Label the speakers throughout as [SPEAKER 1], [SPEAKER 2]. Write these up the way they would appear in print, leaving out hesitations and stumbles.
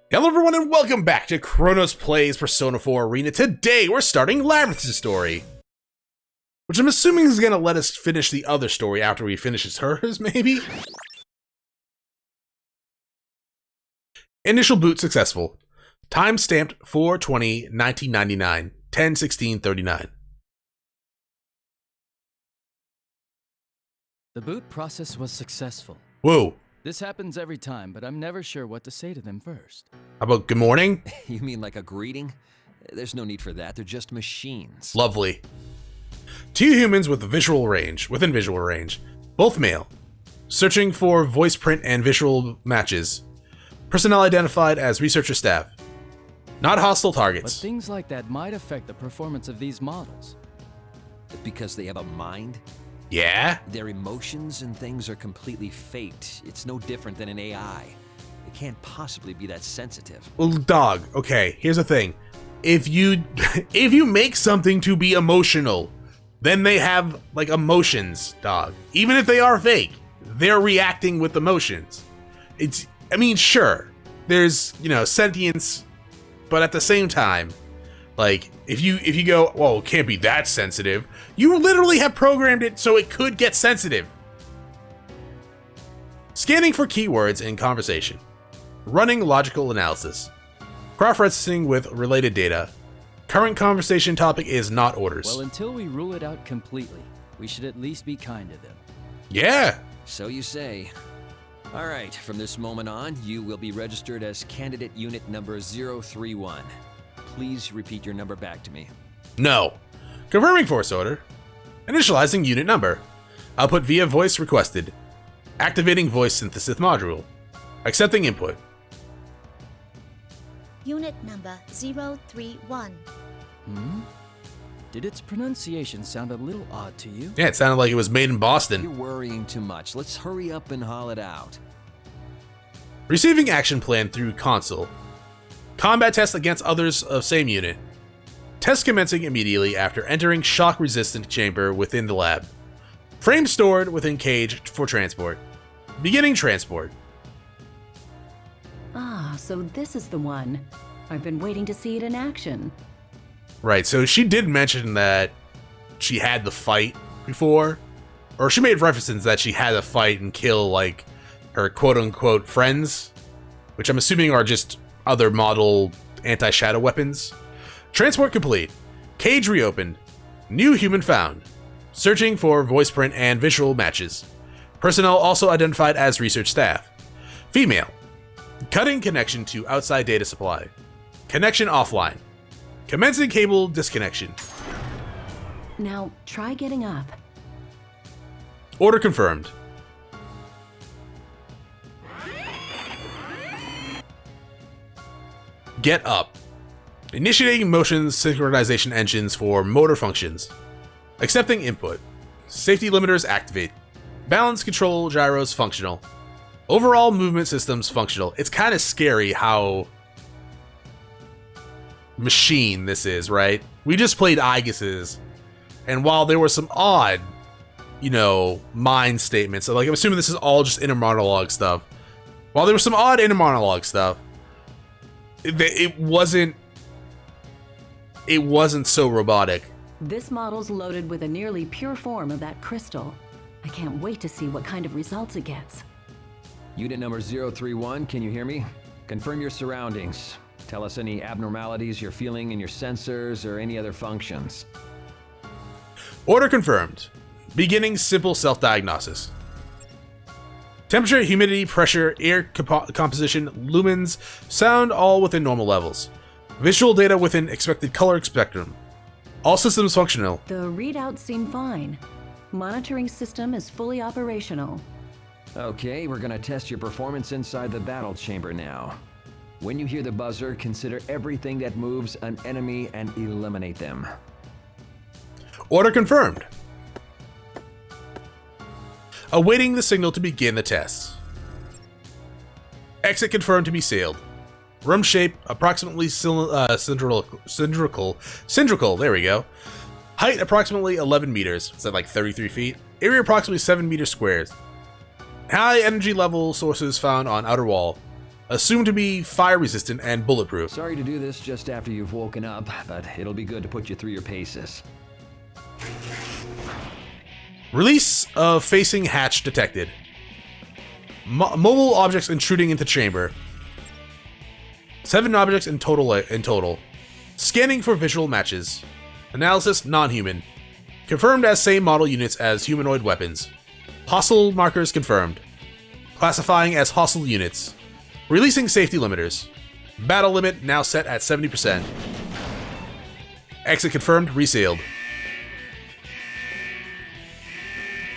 [SPEAKER 1] Hello everyone and welcome back to Chronos Plays Persona 4 Arena. Today we're starting Labrys Story, which I'm assuming is going to let us finish the other story after we finishes hers, maybe? Initial boot successful. Time stamped 4/20/1999, 10/16/39.
[SPEAKER 2] The boot process was successful.
[SPEAKER 1] Whoa.
[SPEAKER 2] This happens every time, but I'm never sure what to say to them first.
[SPEAKER 1] How about good morning?
[SPEAKER 3] You mean like a greeting? There's no need for that, they're just machines.
[SPEAKER 1] Lovely. Two humans with within visual range, both male. Searching for voice print and visual matches. Personnel identified as researcher staff. Not hostile
[SPEAKER 2] But
[SPEAKER 1] targets.
[SPEAKER 2] things like that might affect the performance of these models.
[SPEAKER 3] Because they have a mind?
[SPEAKER 1] Yeah?
[SPEAKER 3] Their emotions and things are completely faked. It's no different than an AI. It can't possibly be that sensitive.
[SPEAKER 1] Well, dog, okay, here's the thing. If you make something to be emotional, then they have, like, emotions, dog. Even if they are fake, they're reacting with emotions. I mean, sure, there's, sentience, but at the same time, like, if you go, well, it can't be that sensitive, you literally have programmed it so it could get sensitive. Scanning for keywords in conversation. Running logical analysis. Cross-referencing with related data. Current conversation topic is not orders.
[SPEAKER 2] Well, until we rule it out completely, we should at least be kind to them.
[SPEAKER 1] Yeah.
[SPEAKER 3] So you say. Alright, from this moment on, you will be registered as candidate unit number 031. Please repeat your number back to me.
[SPEAKER 1] No. Confirming force order. Initializing unit number. Output via voice requested. Activating voice synthesis module. Accepting input.
[SPEAKER 4] Unit number 031.
[SPEAKER 2] Did its pronunciation sound a little odd to you?
[SPEAKER 1] Yeah, it sounded like it was made in
[SPEAKER 3] You're
[SPEAKER 1] Boston.
[SPEAKER 3] worrying too much. Let's hurry up and haul it out.
[SPEAKER 1] Receiving action plan through console. Combat test against others of same unit. Test commencing immediately after entering shock-resistant chamber within the lab. Frame stored within cage for transport. Beginning transport.
[SPEAKER 5] Ah, so this is the one. I've been waiting to see it in action.
[SPEAKER 1] Right, so she did mention that she had the fight before. Or she made references that she had to fight and kill, like, her quote-unquote friends. Which I'm assuming are just other model anti-shadow weapons. Transport complete. Cage reopened. New human found. Searching for voice print and visual matches. Personnel also identified as research staff. Female. Cutting connection to outside data supply. Connection offline. Commencing cable disconnection.
[SPEAKER 5] Now, try getting up.
[SPEAKER 1] Order confirmed. Get up. Initiating motion synchronization engines for motor functions. Accepting input. Safety limiters activate. Balance control gyros functional. Overall movement systems functional. It's kind of scary how machine this is, right? We just played Aegis's, and while there were some odd, mind statements, so like I'm assuming this is all just inner monologue stuff. While there was some odd inner monologue stuff, it wasn't so robotic.
[SPEAKER 5] This model's loaded with a nearly pure form of that crystal. I can't wait to see what kind of results it gets.
[SPEAKER 3] Unit number 031, can you hear me? Confirm your surroundings. Tell us any abnormalities you're feeling in your sensors or any other functions.
[SPEAKER 1] Order confirmed. Beginning simple self-diagnosis. Temperature, humidity, pressure, air composition, lumens, sound all within normal levels. Visual data within expected color spectrum. All systems functional.
[SPEAKER 5] The readouts seem fine. Monitoring system is fully operational.
[SPEAKER 3] Okay, we're gonna test your performance inside the battle chamber now. When you hear the buzzer, consider everything that moves an enemy and eliminate them.
[SPEAKER 1] Order confirmed. Awaiting the signal to begin the tests. Exit confirmed to be sailed. Room shape approximately cylindrical. There we go. Height approximately 11 meters. Is that like 33 feet? Area approximately 7 meters squared. High energy level sources found on outer wall. assumed to be fire resistant and bulletproof.
[SPEAKER 3] Sorry to do this just after you've woken up, but it'll be good to put you through your paces.
[SPEAKER 1] Release of facing hatch detected. Mobile objects intruding into chamber. 7 objects in total. Scanning for visual matches. Analysis non-human. Confirmed as same model units as humanoid weapons. Hostile markers confirmed. Classifying as hostile units. Releasing safety limiters. Battle limit now set at 70%. Exit confirmed, resealed.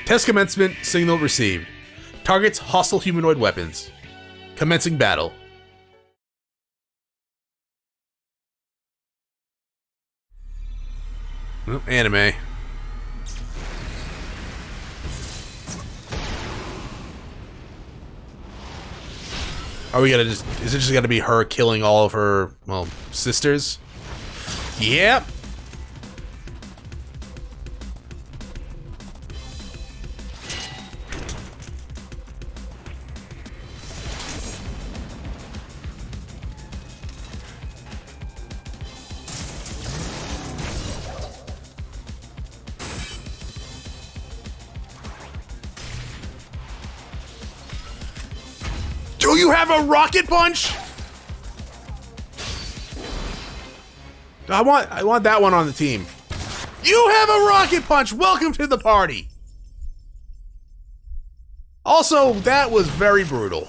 [SPEAKER 1] Test commencement signal received. Targets hostile humanoid weapons. Commencing battle. Oh, anime. Are we gonna just, is it just gonna be her killing all of her, well, sisters? Yep. Do you have a rocket punch? I want that one on the team. You have a rocket punch. Welcome to the party. Also, that was very brutal.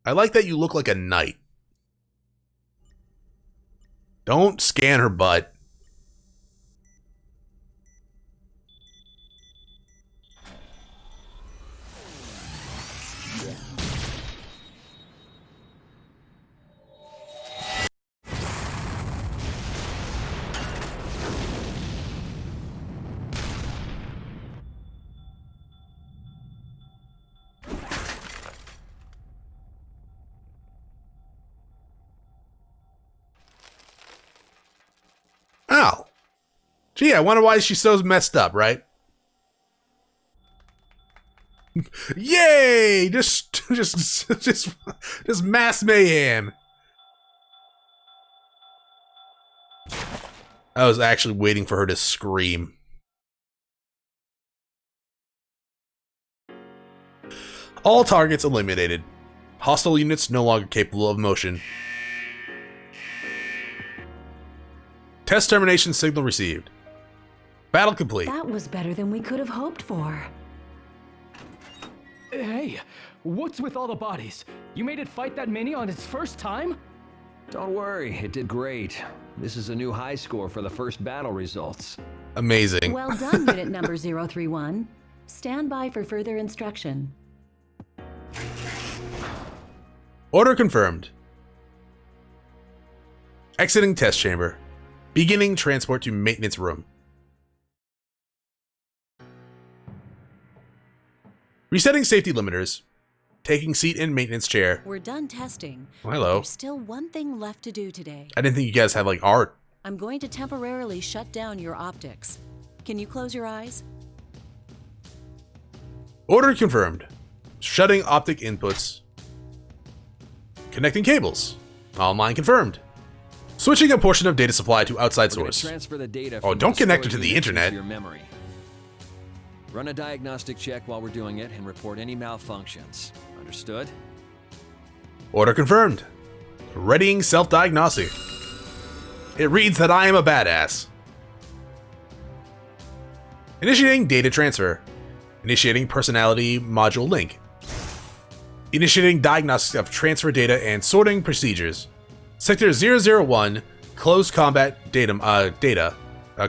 [SPEAKER 1] I like that you look like a knight. Don't scan her butt. Oh. Gee, I wonder why she's so messed up, right? Yay! Just mass mayhem. I was actually waiting for her to scream. All targets eliminated. Hostile units no longer capable of motion. Test termination signal received. Battle complete.
[SPEAKER 5] That was better than we could have hoped for.
[SPEAKER 6] Hey, what's with all the bodies? You made it fight that many on its first time?
[SPEAKER 3] Don't worry, it did great. This is a new high score for the first battle results.
[SPEAKER 1] Amazing.
[SPEAKER 5] Well done, unit number 031. Stand by for further instruction.
[SPEAKER 1] Order confirmed. Exiting test chamber. Beginning transport to maintenance room. Resetting safety limiters. Taking seat in maintenance chair.
[SPEAKER 7] We're done testing.
[SPEAKER 1] Oh, hello.
[SPEAKER 7] There's still one thing left to do today.
[SPEAKER 1] I didn't think you guys had like art.
[SPEAKER 7] I'm going to temporarily shut down your optics. Can you close your eyes?
[SPEAKER 1] Order confirmed. Shutting optic inputs. Connecting cables. Online confirmed. Switching a portion of data supply to outside source.
[SPEAKER 3] Transfer the data
[SPEAKER 1] Oh,
[SPEAKER 3] from
[SPEAKER 1] don't
[SPEAKER 3] the
[SPEAKER 1] connect it
[SPEAKER 3] storage
[SPEAKER 1] to the
[SPEAKER 3] unit into
[SPEAKER 1] internet.
[SPEAKER 3] your memory. Run a diagnostic check while we're doing it and report any malfunctions. Understood?
[SPEAKER 1] Order confirmed. Readying self-diagnostic. It reads that I am a badass. Initiating data transfer. Initiating personality module link. Initiating diagnostics of transfer data and sorting procedures. Sector 001, closed combat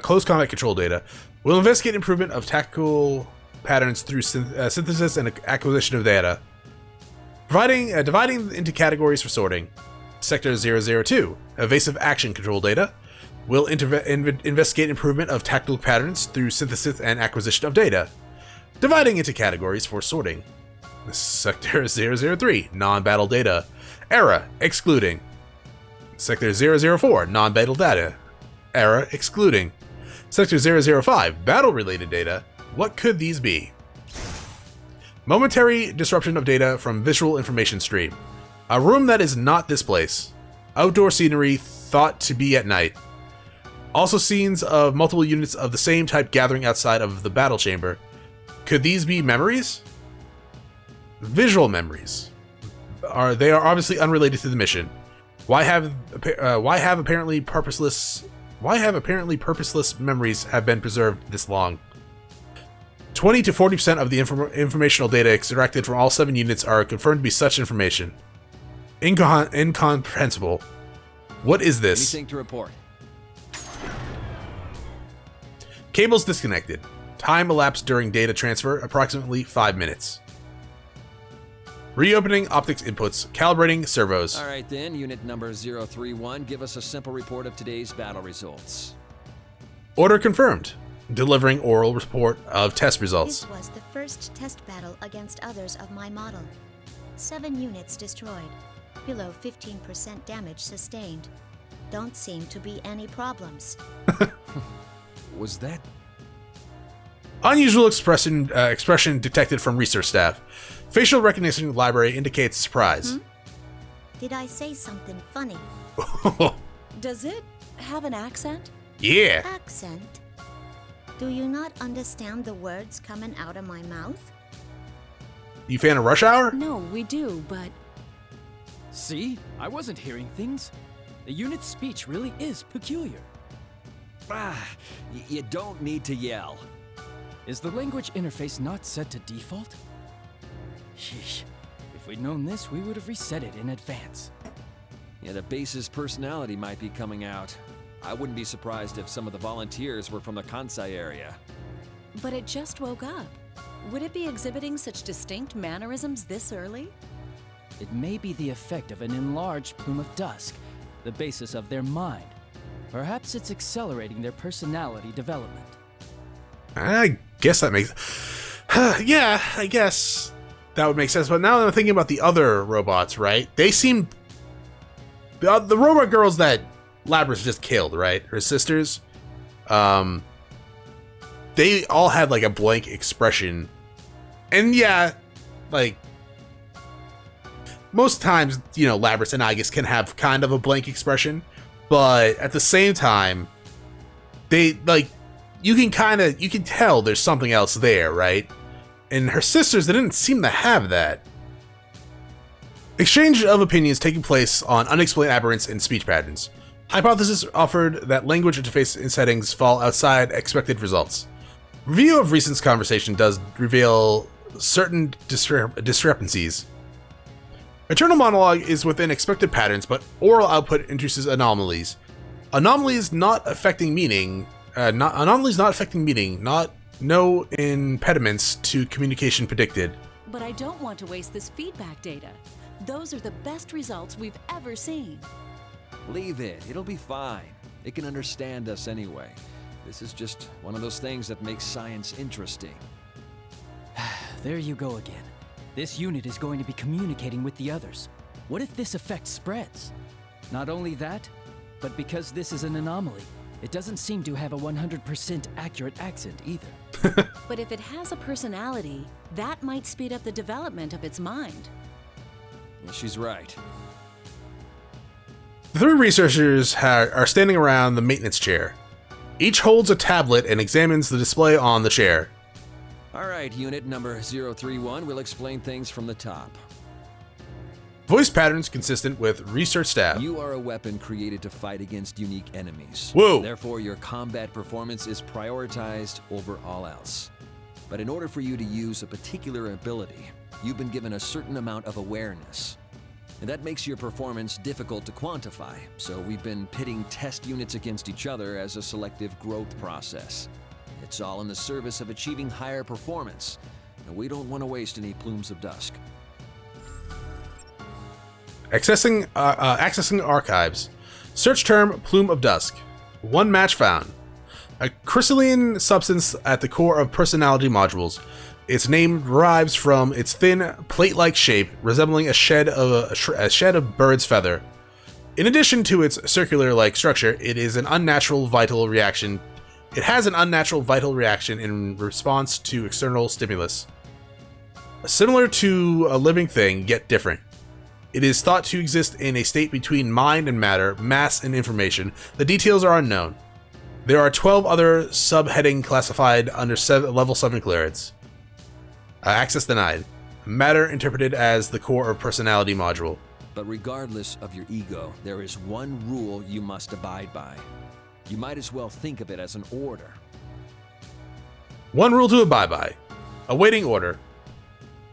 [SPEAKER 1] closed combat control data, will investigate improvement of tactical patterns through synthesis and acquisition of data. Dividing into categories for sorting. Sector 002, evasive action control data, will investigate improvement of tactical patterns through synthesis and acquisition of data. Dividing into categories for sorting. Sector 003, non-battle data, era, excluding. Sector 004, non-battle data, era, excluding. Sector 005, battle-related data, what could these be? Momentary disruption of data from visual information stream. A room that is not this place. Outdoor scenery thought to be at night. Also scenes of multiple units of the same type gathering outside of the battle chamber. Could these be memories? Visual memories. They are obviously unrelated to the mission. Why have apparently purposeless memories have been preserved this long? 20 to 40% of the informational data extracted from all 7 units are confirmed to be such information. Incomprehensible. What is this?
[SPEAKER 3] Anything to report?
[SPEAKER 1] Cables disconnected. Time elapsed during data transfer, approximately 5 minutes. Reopening optics inputs, calibrating servos.
[SPEAKER 3] All right then, unit number 031, give us a simple report of today's battle results.
[SPEAKER 1] Order confirmed. Delivering oral report of test results.
[SPEAKER 4] This was the first test battle against others of my model. 7 units destroyed. Below 15% damage sustained. Don't seem to be any problems.
[SPEAKER 3] Was that?
[SPEAKER 1] Unusual expression detected from research staff. Facial recognition library indicates surprise.
[SPEAKER 4] Did I say something funny?
[SPEAKER 7] Does it have an accent?
[SPEAKER 1] Yeah.
[SPEAKER 4] Accent? Do you not understand the words coming out of my mouth?
[SPEAKER 1] You fan of Rush Hour?
[SPEAKER 7] No, we do, but
[SPEAKER 2] See? I wasn't hearing things. The unit's speech really is peculiar.
[SPEAKER 3] You don't need to yell.
[SPEAKER 2] Is the language interface not set to default? Sheesh. If we'd known this, we would have reset it in advance.
[SPEAKER 3] Yeah, the base's personality might be coming out. I wouldn't be surprised if some of the volunteers were from the Kansai area.
[SPEAKER 7] but it just woke up. Would it be exhibiting such distinct mannerisms this early?
[SPEAKER 2] It may be the effect of an enlarged plume of dusk, the basis of their mind. Perhaps it's accelerating their personality development.
[SPEAKER 1] I guess that makes... yeah, I guess that would make sense. But now that I'm thinking about the other robots, right? They seem... The robot girls that Labrys just killed, right? Her sisters. They all had, like, a blank expression. And, yeah, like... most times, you know, Labrys and Aegis can have kind of a blank expression. But at the same time, they, like... you can tell there's something else there, right? And her sisters, they didn't seem to have that. Exchange of opinions taking place on unexplained aberrance in speech patterns. Hypothesis offered that language interface settings fall outside expected results. Review of recent conversation does reveal certain discrepancies. Internal monologue is within expected patterns, but oral output introduces anomalies. Anomalies not affecting meaning. No impediments to communication predicted.
[SPEAKER 7] But I don't want to waste this feedback data. Those are the best results we've ever seen.
[SPEAKER 3] Leave it. It'll be fine. It can understand us anyway. This is just one of those things that makes science interesting.
[SPEAKER 2] There you go again. This unit is going to be communicating with the others. What if this effect spreads? Not only that, but because this is an anomaly, it doesn't seem to have a 100% accurate accent either.
[SPEAKER 7] But if it has a personality, that might speed up the development of its mind.
[SPEAKER 3] Yeah, she's right.
[SPEAKER 1] The three researchers are standing around the maintenance chair. Each holds a tablet and examines the display on the chair.
[SPEAKER 3] All right, unit number 031, we'll explain things from the top.
[SPEAKER 1] Voice patterns consistent with research staff.
[SPEAKER 3] You are a weapon created to fight against unique enemies.
[SPEAKER 1] Whoa.
[SPEAKER 3] Therefore, your combat performance is prioritized over all else. But in order for you to use a particular ability, you've been given a certain amount of awareness. And that makes your performance difficult to quantify, so we've been pitting test units against each other as a selective growth process. It's all in the service of achieving higher performance, and we don't want to waste any plumes of dusk.
[SPEAKER 1] Accessing archives. Search term Plume of Dusk. One match found. A crystalline substance at the core of personality modules. Its name derives from its thin, plate-like shape, resembling a shed of bird's feather. In addition to its circular-like structure, it has an unnatural vital reaction in response to external stimulus. Similar to a living thing, yet different. It is thought to exist in a state between mind and matter, mass and information. The details are unknown. There are 12 other subheading classified under level 7 clearance. Access denied. Matter interpreted as the core of personality module.
[SPEAKER 3] But regardless of your ego, there is one rule you must abide by. You might as well think of it as an order.
[SPEAKER 1] One rule to abide by. Awaiting order.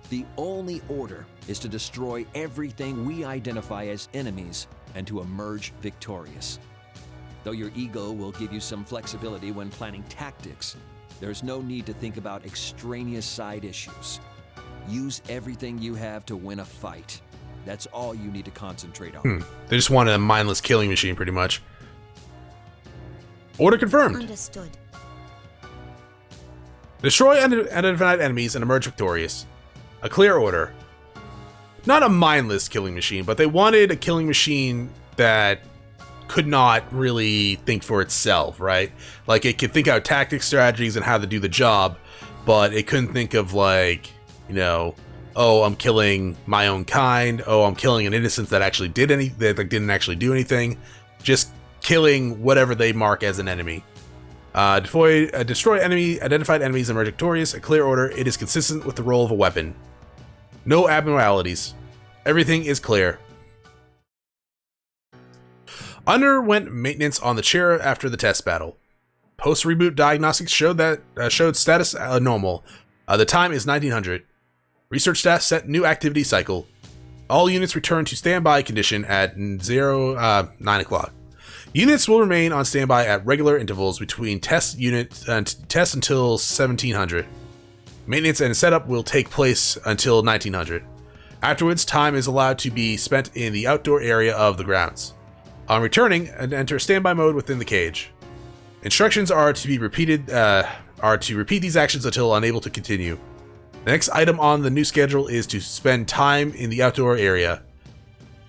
[SPEAKER 3] The only order is to destroy everything we identify as enemies and to emerge victorious. Though your ego will give you some flexibility when planning tactics, there's no need to think about extraneous side issues. Use everything you have to win a fight. That's all you need to concentrate on.
[SPEAKER 1] They just want a mindless killing machine, pretty much. Order confirmed.
[SPEAKER 4] Understood.
[SPEAKER 1] Destroy unidentified enemies and emerge victorious. A clear order. Not a mindless killing machine, but they wanted a killing machine that could not really think for itself, right? Like, it could think out tactics, strategies, and how to do the job, but it couldn't think of, like, you know, oh, I'm killing my own kind. Oh, I'm killing an innocent that actually didn't actually do anything. Just killing whatever they mark as an enemy. Destroy identified enemies and emerge victorious. A clear order. It is consistent with the role of a weapon. No abnormalities. Everything is clear. Underwent maintenance on the chair after the test battle. Post-reboot diagnostics showed status normal. The time is 1900. Research staff set new activity cycle. All units return to standby condition at 9 o'clock. Units will remain on standby at regular intervals between tests until 1700. Maintenance and setup will take place until 1900. Afterwards, time is allowed to be spent in the outdoor area of the grounds. On returning, enter standby mode within the cage. Instructions are to repeat these actions until unable to continue. The next item on the new schedule is to spend time in the outdoor area.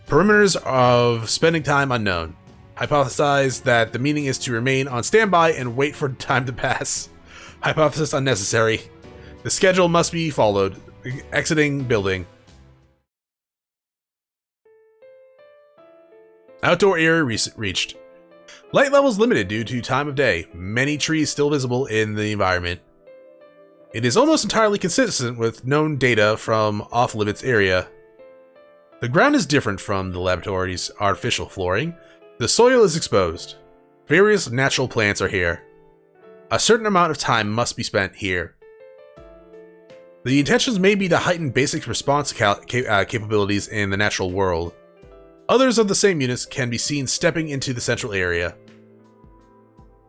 [SPEAKER 1] Perimeters of spending time unknown. Hypothesize that the meaning is to remain on standby and wait for time to pass. Hypothesis unnecessary. The schedule must be followed. Exiting building. Outdoor area reached. Light levels limited due to time of day. Many trees still visible in the environment. It is almost entirely consistent with known data from off-limits area. The ground is different from the laboratory's artificial flooring. The soil is exposed. Various natural plants are here. A certain amount of time must be spent here. The intentions may be to heighten basic response capabilities in the natural world. Others of the same units can be seen stepping into the central area.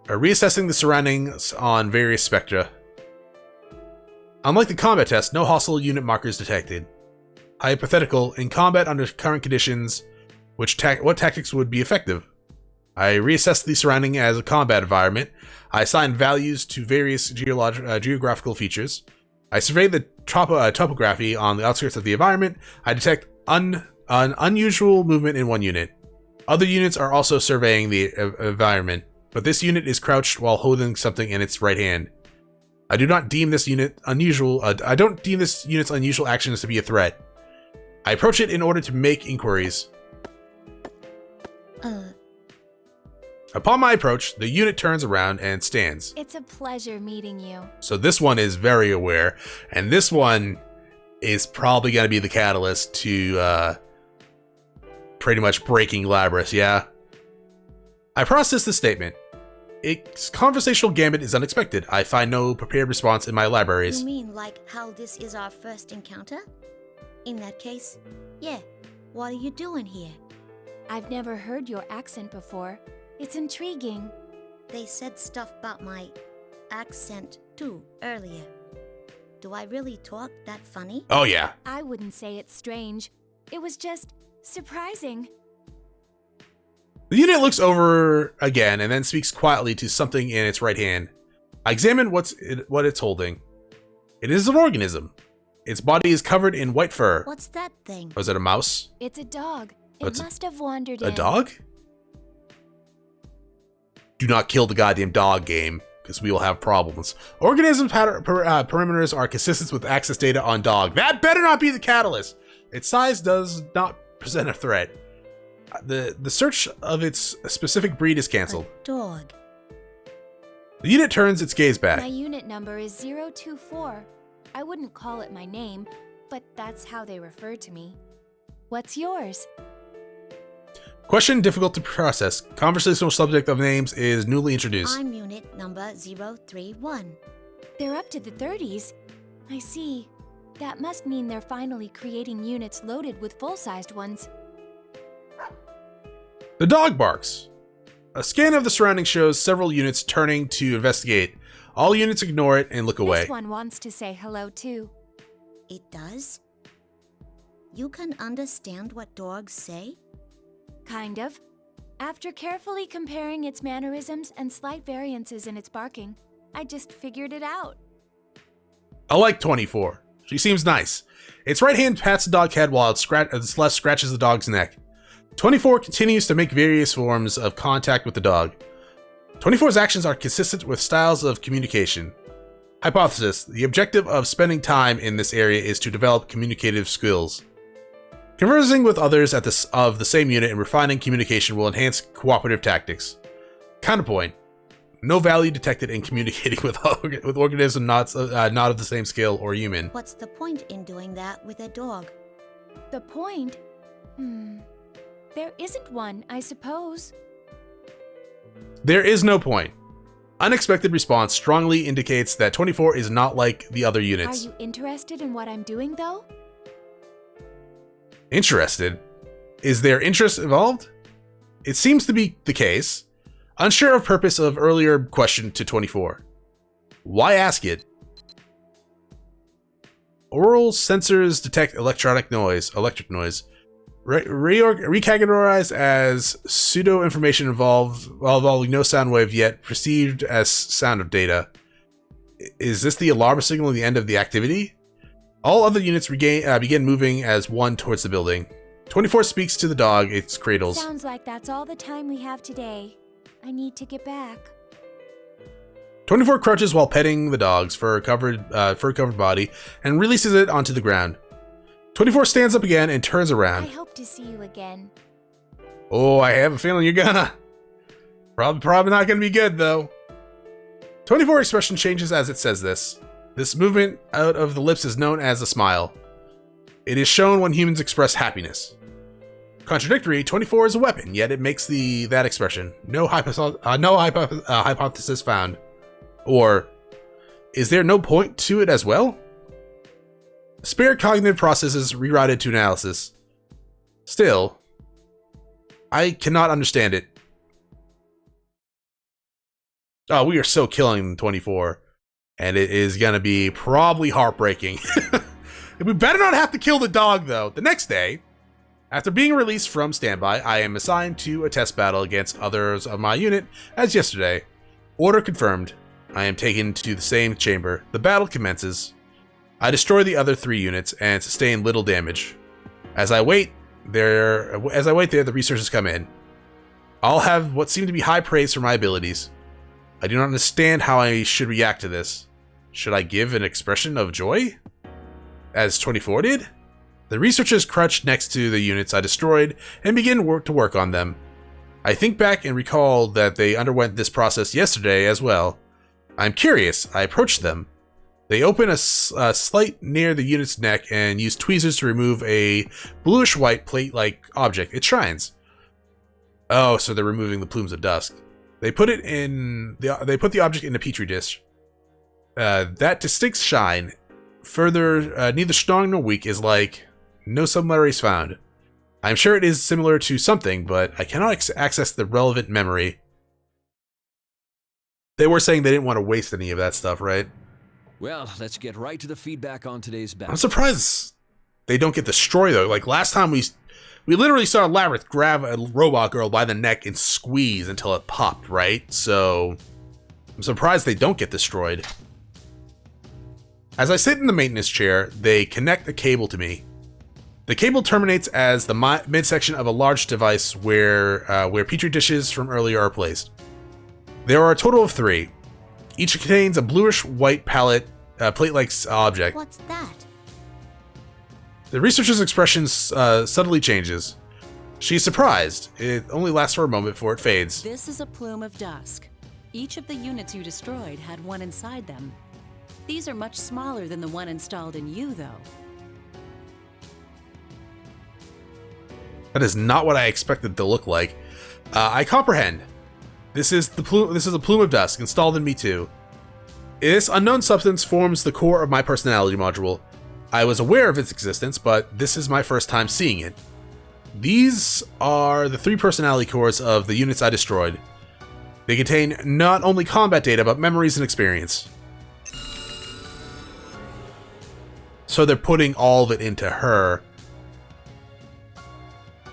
[SPEAKER 1] Reassessing the surroundings on various spectra. Unlike the combat test, no hostile unit markers detected. Hypothetical, in combat under current conditions, what tactics would be effective? I reassess the surrounding as a combat environment. I assign values to various geographical features. I survey the topography on the outskirts of the environment. I detect unusual movement in one unit. Other units are also surveying the environment, but this unit is crouched while holding something in its right hand. I do not deem this unit unusual. I don't deem this unit's unusual actions to be a threat. I approach it in order to make inquiries. Upon my approach, the unit turns around and stands.
[SPEAKER 8] It's a pleasure meeting you.
[SPEAKER 1] So this one is very aware, and this one is probably going to be the catalyst to pretty much breaking Labrys, yeah? I process this statement. Its conversational gambit is unexpected. I find no prepared response in my libraries.
[SPEAKER 4] You mean like how this is our first encounter? In that case, yeah. What are you doing here?
[SPEAKER 8] I've never heard your accent before. It's intriguing.
[SPEAKER 4] They said stuff about my accent too earlier. Do I really talk that funny?
[SPEAKER 1] Oh yeah.
[SPEAKER 8] I wouldn't say it's strange. It was just surprising.
[SPEAKER 1] The unit looks over again and then speaks quietly to something in its right hand. I examine what it's holding. It is an organism. Its body is covered in white fur.
[SPEAKER 4] What's that thing?
[SPEAKER 1] Was it a mouse?
[SPEAKER 8] It's a dog.
[SPEAKER 1] Oh,
[SPEAKER 8] It must have wandered in.
[SPEAKER 1] A dog? Do not kill the goddamn dog, game. because we will have problems. Organism perimeters are consistent with access data on dog. That better not be the catalyst. Its size does not present a threat. The search of its specific breed is cancelled.
[SPEAKER 4] A dog.
[SPEAKER 1] The unit turns its gaze back.
[SPEAKER 8] My unit number is 024. I wouldn't call it my name, but that's how they refer to me. What's yours?
[SPEAKER 1] Question difficult to process. Conversational subject of names is newly introduced.
[SPEAKER 4] I'm unit number 031.
[SPEAKER 8] They're up to the 30s. I see. That must mean they're finally creating units loaded with full-sized ones.
[SPEAKER 1] The dog barks. A scan of the surroundings shows several units turning to investigate. All units ignore it and look away.
[SPEAKER 8] This one wants to say hello too.
[SPEAKER 4] It does? You can understand what dogs say?
[SPEAKER 8] Kind of. After carefully comparing its mannerisms and slight variances in its barking, I just figured it out.
[SPEAKER 1] I like 24. She seems nice. Its right hand pats the dog head while its left scratches the dog's neck. 24 continues to make various forms of contact with the dog. 24's actions are consistent with styles of communication. Hypothesis: the objective of spending time in this area is to develop communicative skills. Conversing with others of the same unit and refining communication will enhance cooperative tactics. Counterpoint: no value detected in communicating with organisms not of the same scale or human.
[SPEAKER 4] What's the point in doing that with a dog?
[SPEAKER 8] The point? There isn't one, I suppose.
[SPEAKER 1] There is no point. Unexpected response strongly indicates that 24 is not like the other units.
[SPEAKER 8] Are you interested in what I'm doing, though?
[SPEAKER 1] Interested? Is there interest involved? It seems to be the case. Unsure of purpose of earlier question to 24. Why ask it? Oral sensors detect electric noise. Recategorized as pseudo information involving no sound wave yet perceived as sound of data. Is this the alarm signal at the end of the activity? All other units begin moving as one towards the building. 24 speaks to the dog it cradles.
[SPEAKER 8] Sounds like that's all the time we have today. I need to get back.
[SPEAKER 1] 24 crouches while petting the dog's fur-covered body and releases it onto the ground. 24 stands up again and turns
[SPEAKER 8] I
[SPEAKER 1] around.
[SPEAKER 8] hope to see you again.
[SPEAKER 1] Oh, I have a feeling you're gonna. Probably not gonna be good, though. 24 expression changes as it says this. This movement out of the lips is known as a smile. It is shown when humans express happiness. Contradictory, 24 is a weapon, yet it makes that expression. No hypothesis found. Or, is there no point to it as well? Spirit cognitive processes rerouted to analysis. Still, I cannot understand it. Oh, we are so killing 24. And it is going to be probably heartbreaking. We better not have to kill the dog, though. The next day, after being released from standby, I am assigned to a test battle against others of my unit as yesterday. Order confirmed. I am taken to the same chamber. The battle commences. I destroy the other 3 units and sustain little damage. As I wait there, the resources come in. I'll have what seem to be high praise for my abilities. I do not understand how I should react to this. Should I give an expression of joy? As 24 did? The researchers crouch next to the units I destroyed and begin to work on them. I think back and recall that they underwent this process yesterday as well. I'm curious. I approach them. They open a slit near the unit's neck and use tweezers to remove a bluish-white plate-like object. It shines. Oh, so they're removing the plumes of dust. They put the object in a petri dish. That distinct shine, further neither strong nor weak, is like no similarities found. I'm sure it is similar to something, but I cannot access the relevant memory. They were saying they didn't want to waste any of that stuff, right?
[SPEAKER 3] Well, let's get right to the feedback on today's battle.
[SPEAKER 1] I'm surprised they don't get destroyed, though. Like, last time we literally saw Labrys grab a robot girl by the neck and squeeze until it popped, right? So, I'm surprised they don't get destroyed. As I sit in the maintenance chair, they connect a cable to me. The cable terminates as the midsection of a large device where petri dishes from earlier are placed. There are a total of 3. Each contains a bluish-white plate-like object.
[SPEAKER 4] What's that?
[SPEAKER 1] The researcher's expression subtly changes. She's surprised. It only lasts for a moment before it fades.
[SPEAKER 7] This is a plume of dusk. Each of the units you destroyed had one inside them. These are much smaller than the one installed in you, though.
[SPEAKER 1] That is not what I expected to look like. I comprehend. This is a plume of dusk installed in me too. This unknown substance forms the core of my personality module. I was aware of its existence, but this is my first time seeing it. These are the 3 personality cores of the units I destroyed. They contain not only combat data, but memories and experience. So they're putting all of it into her.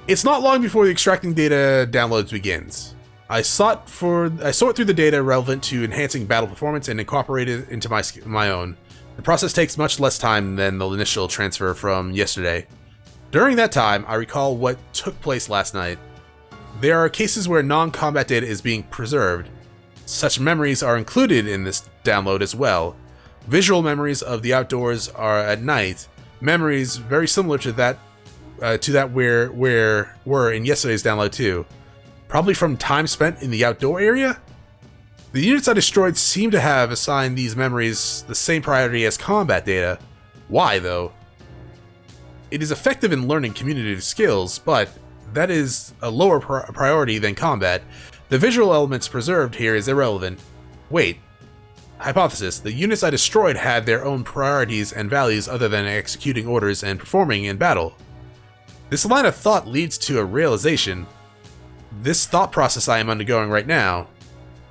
[SPEAKER 1] It's not long before the extracting data downloads begins. I sort through the data relevant to enhancing battle performance and incorporate it into my own. The process takes much less time than the initial transfer from yesterday. During that time, I recall what took place last night. There are cases where non-combat data is being preserved. Such memories are included in this download as well. Visual memories of the outdoors are at night. Memories very similar to that were in yesterday's download too. Probably from time spent in the outdoor area? The units I destroyed seem to have assigned these memories the same priority as combat data. Why, though? It is effective in learning communicative skills, but that is a lower priority than combat. The visual elements preserved here is irrelevant. Wait. Hypothesis. The units I destroyed had their own priorities and values other than executing orders and performing in battle. This line of thought leads to a realization. This thought process I am undergoing right now,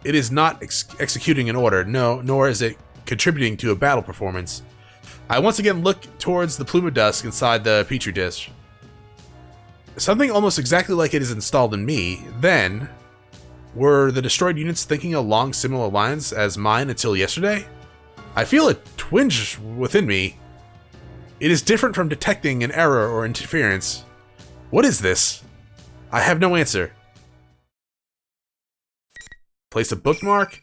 [SPEAKER 1] it is not executing an order, nor is it contributing to a battle performance. I once again look towards the plume of dusk inside the Petri dish. Something almost exactly like it is installed in me. Then, were the destroyed units thinking along similar lines as mine until yesterday? I feel a twinge within me. It is different from detecting an error or interference. What is this? I have no answer. Place a bookmark?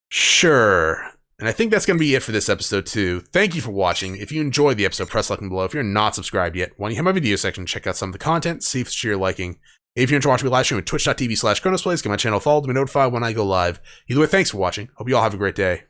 [SPEAKER 1] Sure. And I think that's going to be it for this episode too. Thank you for watching. If you enjoyed the episode, press like and below. If you're not subscribed yet, when you hit my video section, check out some of the content, see if it's to your liking. If you're watching me live stream at twitch.tv/ChronosPlays, get my channel followed to be notified when I go live. Either way, thanks for watching. Hope you all have a great day.